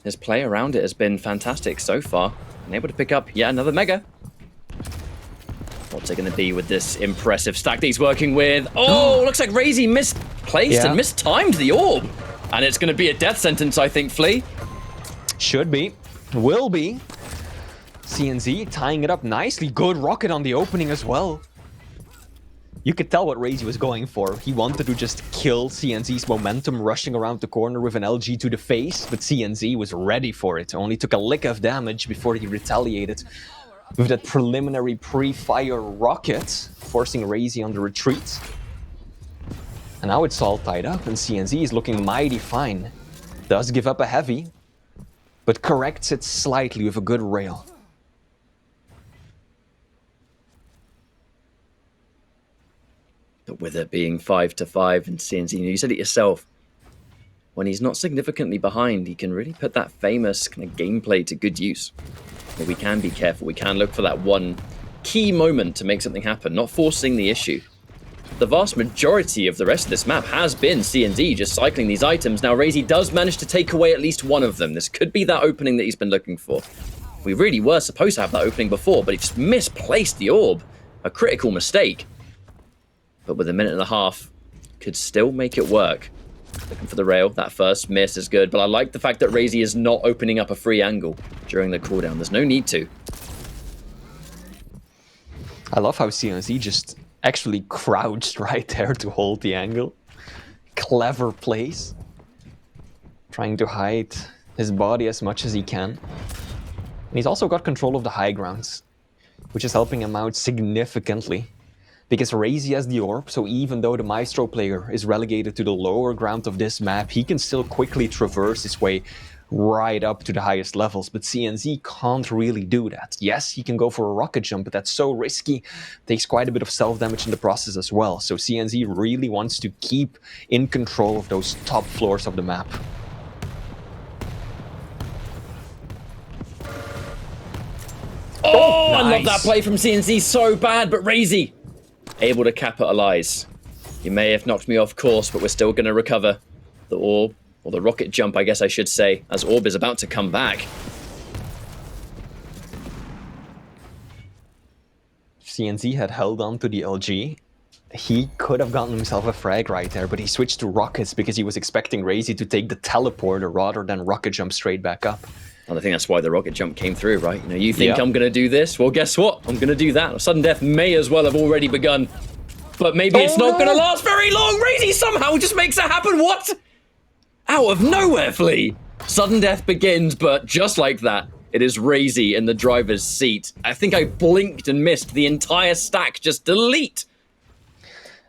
His play around it has been fantastic so far. And able to pick up yet another Mega. What's it going to be with this impressive stack that he's working with? Oh, looks like RAISY misplaced and mistimed the orb. And it's going to be a death sentence, I think, Flea. Should be. Will be. CNZ tying it up nicely. Good rocket on the opening as well. You could tell what RAISY was going for. He wanted to just kill CNZ's momentum rushing around the corner with an LG to the face, but CNZ was ready for it. Only took a lick of damage before he retaliated with that preliminary pre-fire rocket, forcing RAISY on the retreat. And now it's all tied up, and CNZ is looking mighty fine. Does give up a heavy, but corrects it slightly with a good rail. But with it being 5-5 and CNZ, you said it yourself, when he's not significantly behind, he can really put that famous kind of gameplay to good use. But we can be careful. We can look for that one key moment to make something happen, not forcing the issue. The vast majority of the rest of this map has been CNZ just cycling these items. Now, RAISY does manage to take away at least one of them. This could be that opening that he's been looking for. We really were supposed to have that opening before, but he just misplaced the orb. A critical mistake. But with a minute and a half, could still make it work. Looking for the rail. That first miss is good, but I like the fact that RAISY is not opening up a free angle during the cooldown. There's no need to. I love how CNZ just actually crouched right there to hold the angle. Clever place. Trying to hide his body as much as he can. And he's also got control of the high grounds, which is helping him out significantly. Because RAISY has the orb, so even though the Maestro player is relegated to the lower ground of this map, he can still quickly traverse his way right up to the highest levels. But CNZ can't really do that. Yes, he can go for a rocket jump, but that's so risky. Takes quite a bit of self-damage in the process as well. So CNZ really wants to keep in control of those top floors of the map. Oh, nice. I love that play from CNZ so bad, but RAISY able to capitalize. You may have knocked me off course, but we're still going to recover the orb, or the rocket jump, I guess I should say, as orb is about to come back. CNZ had held on to the LG. He could have gotten himself a frag right there, but he switched to rockets because he was expecting RAISY to take the teleporter rather than rocket jump straight back up. And I think that's why the rocket jump came through, right? You know, you think I'm going to do this? Well, guess what? I'm going to do that. Sudden death may as well have already begun. But maybe it's not going to last very long. RAISY somehow just makes it happen. What? Out of nowhere, Flea. Sudden death begins, but just like that, it is RAISY in the driver's seat. I think I blinked and missed the entire stack. Just delete.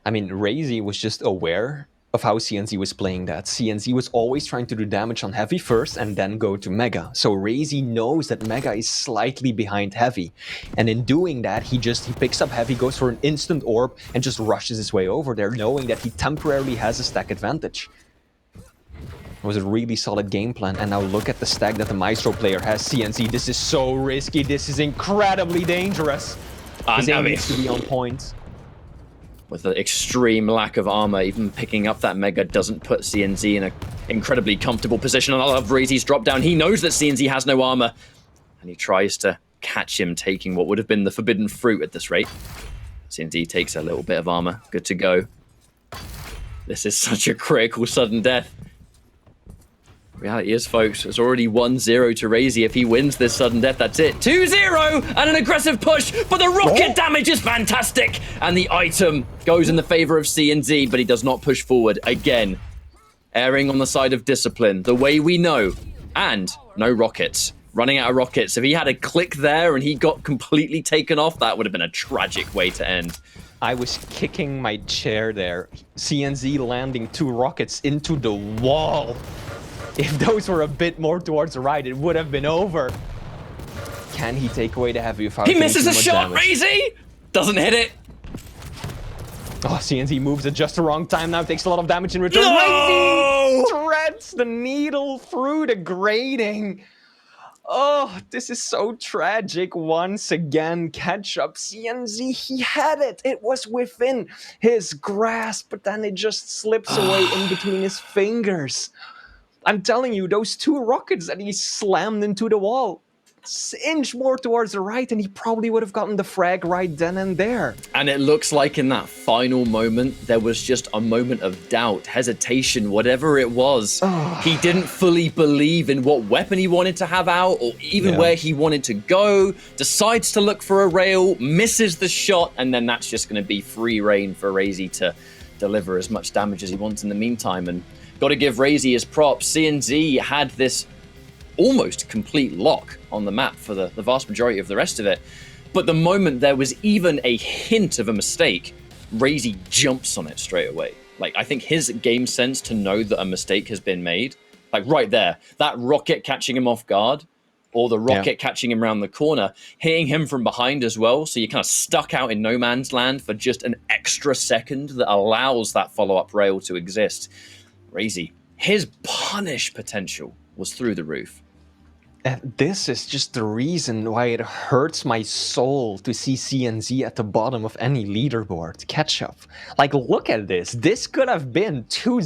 I mean, RAISY was just aware of how CNZ was playing that. CNZ was always trying to do damage on Heavy first and then go to Mega. So RAISY knows that Mega is slightly behind Heavy. And in doing that, he picks up Heavy, goes for an instant orb, and just rushes his way over there, knowing that he temporarily has a stack advantage. It was a really solid game plan. And now look at the stack that the Maestro player has. CNZ, this is so risky. This is incredibly dangerous. His aim needs to be on point. With the extreme lack of armor, even picking up that Mega doesn't put CNZ in an incredibly comfortable position. And I love RAISY's drop down. He knows that CNZ has no armor, and he tries to catch him taking what would have been the forbidden fruit at this rate. CNZ takes a little bit of armor. Good to go. This is such a critical sudden death. Reality is, folks, it's already 1-0 to RAISY. If he wins this sudden death, that's it. 2-0 and an aggressive push, but the rocket damage is fantastic. And the item goes in the favor of CNZ, but he does not push forward again. Erring on the side of discipline, the way we know. And no rockets. Running out of rockets. If he had a click there and he got completely taken off, that would have been a tragic way to end. I was kicking my chair there. CNZ landing 2 rockets into the wall. If those were a bit more towards the right, it would have been over. Can he take away the Heavy without He misses a shot, damage? RAISY! Doesn't hit it. Oh, CNZ moves at just the wrong time now, takes a lot of damage in return. No! RAISY threads the needle through the grating. Oh, this is so tragic. Once again, catch up. CNZ, he had it. It was within his grasp, but then it just slips away in between his fingers. I'm telling you, those 2 rockets that he slammed into the wall, inch more towards the right, and he probably would have gotten the frag right then and there. And it looks like in that final moment, there was just a moment of doubt, hesitation, whatever it was. He didn't fully believe in what weapon he wanted to have out, or even where he wanted to go, decides to look for a rail, misses the shot, and then that's just going to be free reign for RAISY to deliver as much damage as he wants in the meantime. And got to give RAISY his props. CNZ had this almost complete lock on the map for the vast majority of the rest of it. But the moment there was even a hint of a mistake, RAISY jumps on it straight away. Like, I think his game sense to know that a mistake has been made, like right there, that rocket catching him off guard, or the rocket catching him around the corner, hitting him from behind as well. So you're kind of stuck out in no man's land for just an extra second that allows that follow-up rail to exist. RAISY, his punish potential was through the roof. And this is just the reason why it hurts my soul to see CNZ at the bottom of any leaderboard catch up. Like, look at this. This could have been 2-0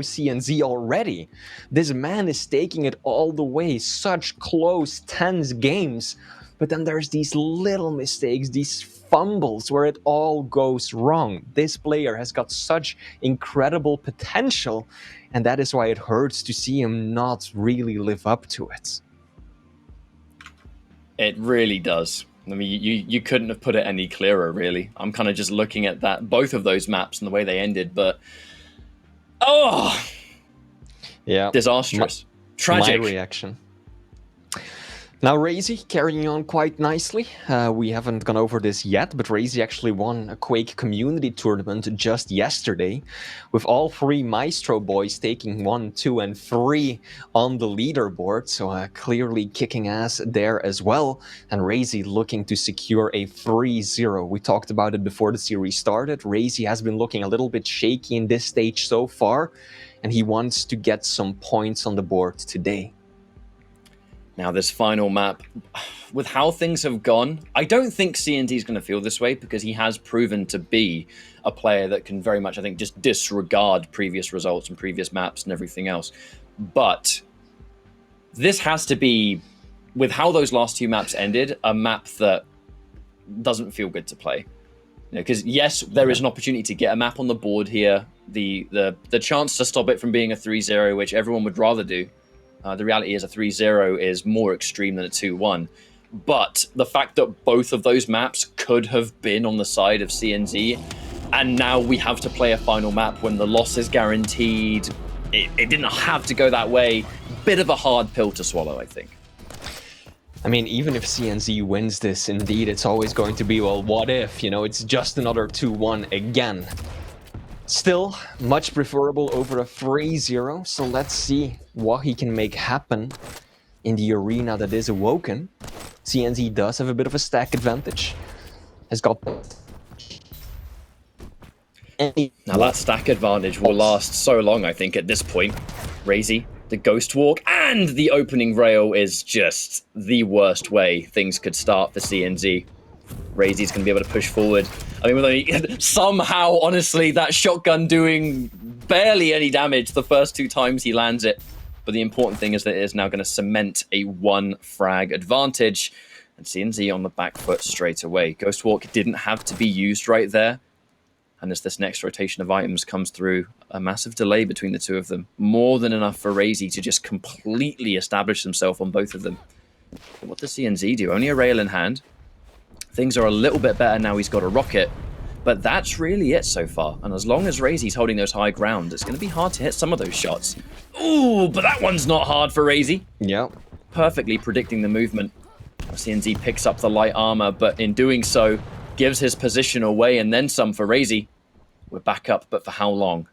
CNZ already. This man is taking it all the way. Such close, tense games. But then there's these little mistakes, these fumbles where it all goes wrong. This player has got such incredible potential, and that is why it hurts to see him not really live up to it. It really does. I mean, you couldn't have put it any clearer, really. I'm kind of just looking at that, both of those maps and the way they ended, but yeah, disastrous, tragic. My reaction. Now, RAISY carrying on quite nicely. We haven't gone over this yet, but RAISY actually won a Quake community tournament just yesterday, with all 3 Maestro boys taking 1, 2, and 3 on the leaderboard. So clearly kicking ass there as well. And RAISY looking to secure a 3-0. We talked about it before the series started. RAISY has been looking a little bit shaky in this stage so far, and he wants to get some points on the board today. Now, this final map, with how things have gone, I don't think CND is going to feel this way, because he has proven to be a player that can very much, I think, just disregard previous results and previous maps and everything else. But this has to be, with how those last 2 maps ended, a map that doesn't feel good to play. Because yes, there is an opportunity to get a map on the board here, the chance to stop it from being a 3-0, which everyone would rather do. The reality is a 3-0 is more extreme than a 2-1. But the fact that both of those maps could have been on the side of CNZ, and now we have to play a final map when the loss is guaranteed, it didn't have to go that way. Bit of a hard pill to swallow, I think. I mean, even if CNZ wins this, indeed, it's always going to be, well, what if? You know, it's just another 2-1 again. Still, much preferable over a 3-0, so let's see what he can make happen in the arena that is awoken. CNZ does have a bit of a stack advantage. Has got... Now that stack advantage will last so long, I think, at this point. RAISY, the Ghost Walk, and the opening rail is just the worst way things could start for CNZ. RAISY's going to be able to push forward. I mean, with only, somehow, honestly, that shotgun doing barely any damage the first 2 times he lands it. But the important thing is that it is now going to cement a 1 frag advantage. And CNZ on the back foot straight away. Ghost Walk didn't have to be used right there. And as this next rotation of items comes through, a massive delay between the 2 of them. More than enough for RAISY to just completely establish himself on both of them. But what does CNZ do? Only a rail in hand. Things are a little bit better now he's got a rocket, but that's really it so far. And as long as RAISY's holding those high ground, it's going to be hard to hit some of those shots. Ooh, but that one's not hard for RAISY. Yep. Perfectly predicting the movement. CNZ picks up the light armor, but in doing so, gives his position away and then some for RAISY. We're back up, but for how long?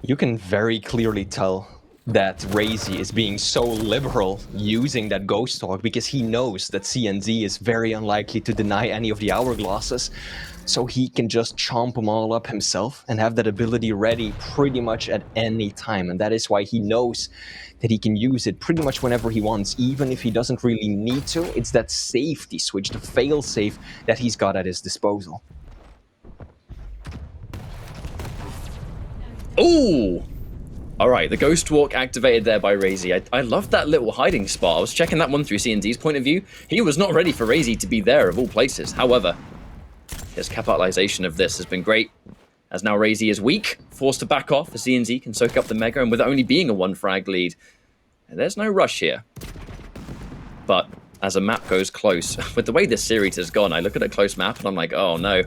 You can very clearly tell that RAISY is being so liberal using that Ghost Talk because he knows that CNZ is very unlikely to deny any of the hourglasses, so he can just chomp them all up himself and have that ability ready pretty much at any time. And that is why he knows that he can use it pretty much whenever he wants, even if he doesn't really need to. It's that safety switch, the fail-safe that he's got at his disposal. Ooh! Alright, the Ghost Walk activated there by RAISY. I love that little hiding spot. I was checking that one through CNZ's point of view. He was not ready for RAISY to be there, of all places. However, his capitalization of this has been great. As now RAISY is weak, forced to back off, the CNZ can soak up the Mega, and with it only being a 1 frag lead, there's no rush here. But as a map goes close, with the way this series has gone, I look at a close map and I'm like, oh no.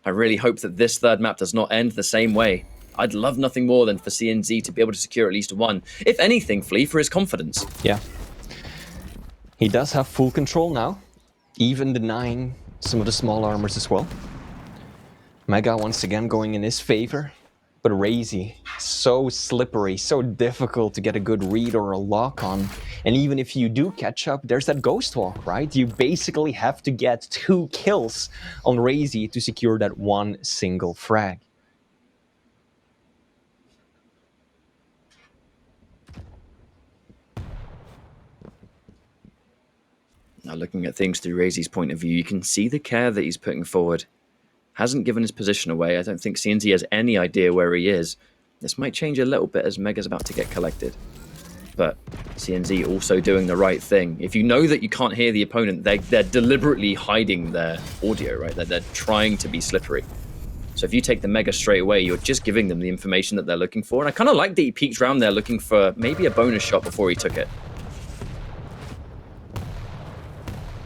I really hope that this third map does not end the same way. I'd love nothing more than for CNZ to be able to secure at least 1. If anything, Flea, for his confidence. Yeah. He does have full control now, even denying some of the small armors as well. Mega once again going in his favor. But RAISY, so slippery, so difficult to get a good read or a lock on. And even if you do catch up, there's that ghost walk, right? You basically have to get 2 kills on RAISY to secure that one single frag. Now, looking at things through RAISY's point of view, you can see the care that he's putting forward. Hasn't given his position away. I don't think CNZ has any idea where he is. This might change a little bit as Mega's about to get collected. But CNZ also doing the right thing. If you know that you can't hear the opponent, they're deliberately hiding their audio, right? They're trying to be slippery. So if you take the Mega straight away, you're just giving them the information that they're looking for. And I kind of like that he peeked around there looking for maybe a bonus shot before he took it.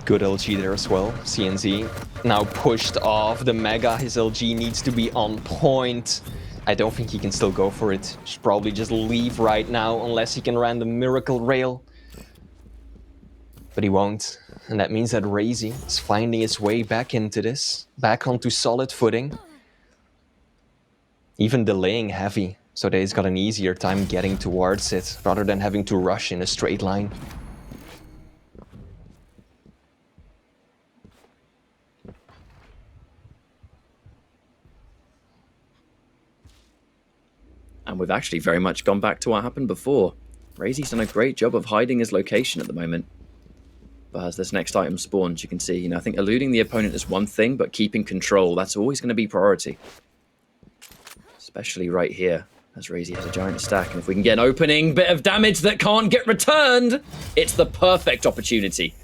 Good LG there as well. CNZ now pushed off the Mega. His LG needs to be on point. I don't think he can still go for it. Should probably just leave right now unless he can land the miracle rail. But he won't. And that means that RAISY is finding its way back into this. Back onto solid footing. Even delaying heavy. So that he's got an easier time getting towards it rather than having to rush in a straight line. And we've actually very much gone back to what happened before. RAISY's done a great job of hiding his location at the moment. But as this next item spawns, you can see, I think eluding the opponent is one thing, but keeping control, that's always going to be priority. Especially right here, as RAISY has a giant stack. And if we can get an opening bit of damage that can't get returned, it's the perfect opportunity.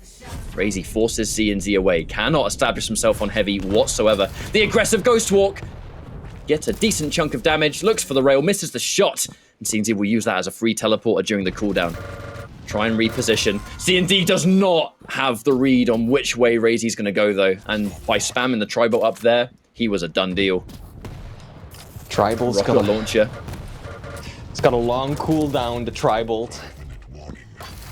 RAISY forces CNZ away, cannot establish himself on heavy whatsoever. The aggressive Ghost Walk gets a decent chunk of damage, looks for the rail, misses the shot, and CNZ will use that as a free teleporter during the cooldown. Try and reposition. CNZ does not have the read on which way RAISY's going to go, though, and by spamming the Tribolt up there, he was a done deal. Tribolt's got a launcher. It's got a long cooldown, the Tribolt.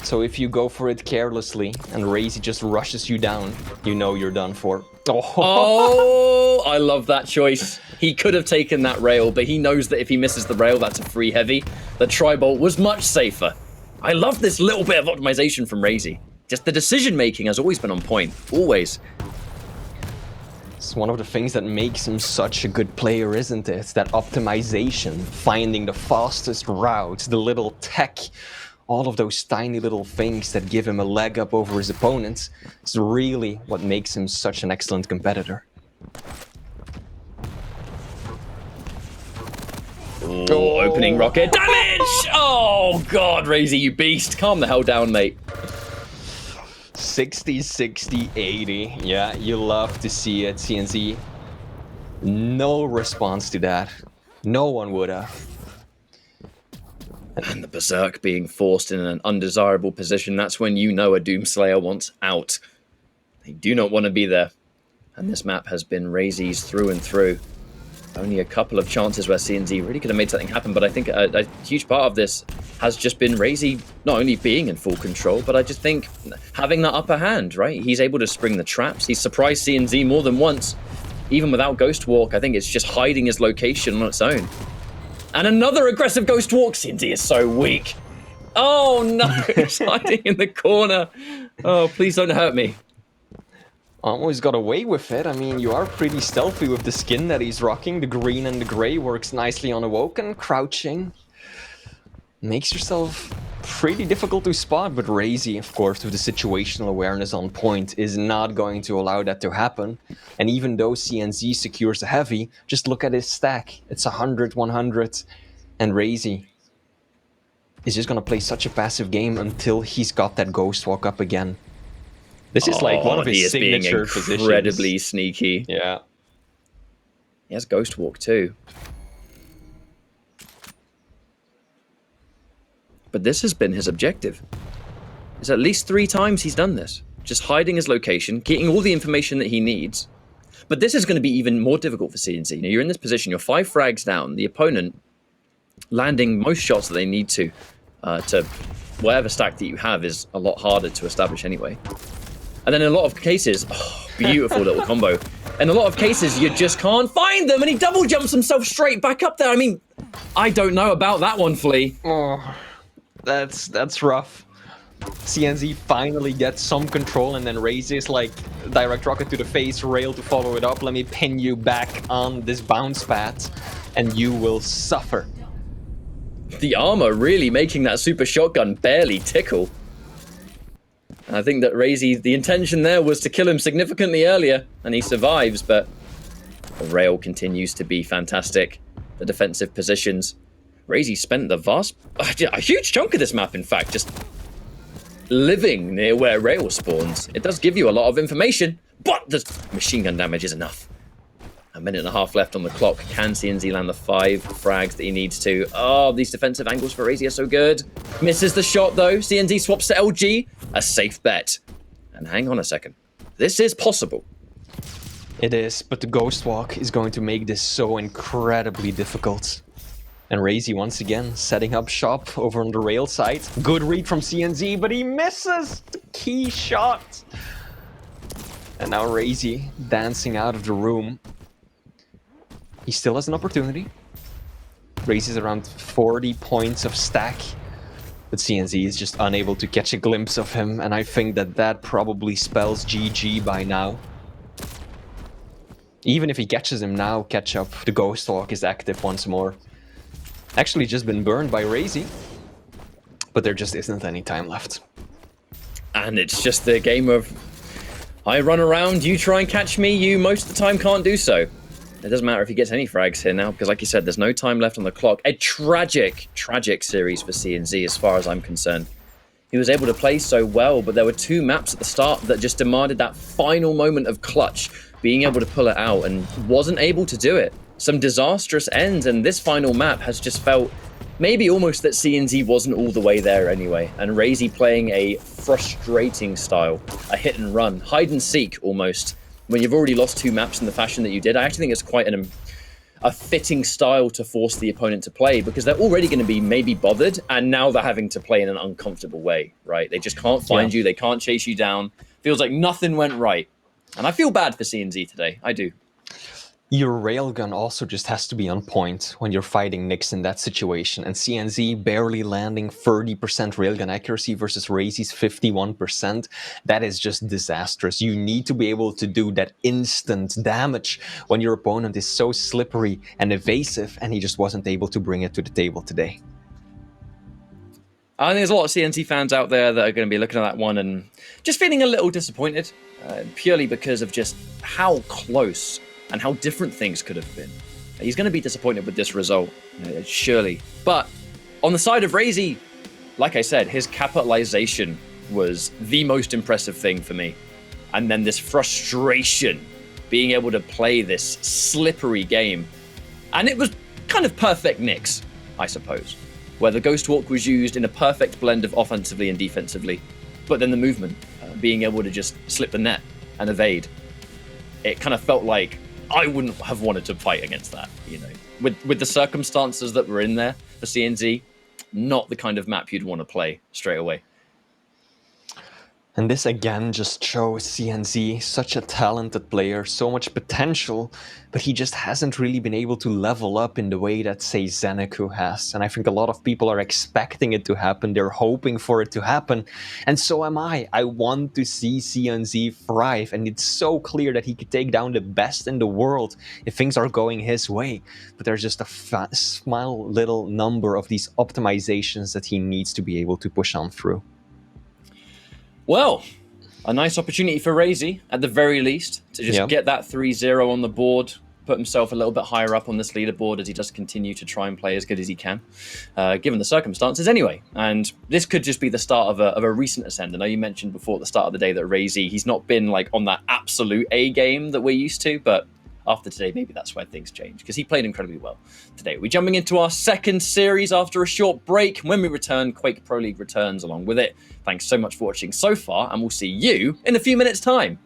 So if you go for it carelessly and RAISY just rushes you down, you know you're done for. Oh, I love that choice. He could have taken that rail, but he knows that if he misses the rail, that's a free heavy. The Tribolt was much safer. I love this little bit of optimization from RAISY. Just the decision-making has always been on point. Always. It's one of the things that makes him such a good player, isn't it? It's that optimization, finding the fastest routes, the little tech, all of those tiny little things that give him a leg up over his opponents. It's really what makes him such an excellent competitor. Oh, opening rocket. Damage! Oh, God, RAISY, you beast. Calm the hell down, mate. 60, 60, 80. Yeah, you love to see it, CNZ. No response to that. No one would have. And the Berserk being forced in an undesirable position, that's when you know a Doomslayer wants out. They do not want to be there. And this map has been RAISY's through and through. Only a couple of chances where CNZ really could have made something happen, but I think a huge part of this has just been RAISY not only being in full control, but I just think having that upper hand, right? He's able to spring the traps. He's surprised CNZ more than once. Even without Ghost Walk, I think it's just hiding his location on its own. And another aggressive Ghost Walk. CNZ is so weak. Oh no, he's hiding in the corner. Oh, please don't hurt me. Almost got away with it. I mean, you are pretty stealthy with the skin that he's rocking. The green and the gray works nicely on Awoken. Crouching makes yourself pretty difficult to spot, but RAISY, of course, with the situational awareness on point, is not going to allow that to happen. And even though CNZ secures a heavy, just look at his stack. It's 100, 100, and RAISY is just going to play such a passive game until he's got that Ghost Walk up again. This is like one of his signature positions. He is being incredibly sneaky. Yeah. He has Ghost Walk too. But this has been his objective. It's at least 3 times he's done this. Just hiding his location, getting all the information that he needs. But this is going to be even more difficult for CNZ. Now, you're in this position, you're 5 frags down, the opponent landing most shots that they need to whatever stack that you have is a lot harder to establish anyway. And then in a lot of cases, beautiful little combo. In a lot of cases, you just can't find them, and he double jumps himself straight back up there. I mean, I don't know about that one, Flea. Oh, that's rough. CNZ finally gets some control, and then RAISY is like, direct rocket to the face, rail to follow it up. Let me pin you back on this bounce pad, and you will suffer. The armor really making that super shotgun barely tickle. And I think that RAISY, the intention there was to kill him significantly earlier, and he survives, but the rail continues to be fantastic. The defensive positions. RAISY spent a huge chunk of this map, in fact, just living near where rail spawns. It does give you a lot of information, but the machine gun damage is enough. A minute and a half left on the clock. Can CNZ land the 5 frags that he needs to? Oh, these defensive angles for RAISY are so good. Misses the shot though. CNZ swaps to LG. A safe bet. And hang on a second. This is possible. It is, but the Ghost Walk is going to make this so incredibly difficult. And RAISY once again setting up shop over on the rail side. Good read from CNZ, but he misses the key shot. And now RAISY dancing out of the room. He still has an opportunity. RAISY's around 40 points of stack. But CNZ is just unable to catch a glimpse of him. And I think that probably spells GG by now. Even if he catches him now, catch up. The Ghost Walk is active once more. Actually just been burned by RAISY, but there just isn't any time left. And it's just the game of, I run around, you try and catch me, you most of the time can't do so. It doesn't matter if he gets any frags here now, because like you said, there's no time left on the clock. A tragic series for CNZ as far as I'm concerned. He was able to play so well, but there were 2 maps at the start that just demanded that final moment of clutch, being able to pull it out, and wasn't able to do it. Some disastrous ends, and this final map has just felt maybe almost that CNZ wasn't all the way there anyway, and RAISY playing a frustrating style, a hit and run, hide and seek almost, when you've already lost 2 maps in the fashion that you did. I actually think it's quite a fitting style to force the opponent to play, because they're already going to be maybe bothered, and now they're having to play in an uncomfortable way, right? They just can't find you, they can't chase you down. Feels like nothing went right. And I feel bad for CNZ today, I do. Your railgun also just has to be on point when you're fighting Nyx in that situation, and CNZ barely landing 30% railgun accuracy versus RAISY's 51%. That is just disastrous. You need to be able to do that instant damage when your opponent is so slippery and evasive, and he just wasn't able to bring it to the table today. I think there's a lot of CNC fans out there that are going to be looking at that one and just feeling a little disappointed, purely because of just how close and how different things could have been. He's going to be disappointed with this result, surely. But on the side of RAISY, like I said, his capitalization was the most impressive thing for me. And then this frustration, being able to play this slippery game. And it was kind of perfect Nyx, I suppose, where the Ghost Walk was used in a perfect blend of offensively and defensively. But then the movement, being able to just slip the net and evade. It kind of felt like I wouldn't have wanted to fight against that, with the circumstances that were in there for CNZ, not the kind of map you'd want to play straight away. And this again just shows CNZ, such a talented player, so much potential, but he just hasn't really been able to level up in the way that, say, Xenoku has. And I think a lot of people are expecting it to happen, they're hoping for it to happen, and so am I. I want to see CNZ thrive, and it's so clear that he could take down the best in the world if things are going his way. But there's just a small little number of these optimizations that he needs to be able to push on through. Well, a nice opportunity for RAISY, at the very least, to just get that 3-0 on the board, put himself a little bit higher up on this leaderboard as he does continue to try and play as good as he can, given the circumstances anyway. And this could just be the start of a recent ascent. I know you mentioned before at the start of the day that RAISY, he's not been like on that absolute A game that we're used to, but after today, maybe that's where things change, because he played incredibly well today. We're jumping into our second series after a short break. When we return, Quake Pro League returns along with it. Thanks so much for watching so far, and we'll see you in a few minutes' time.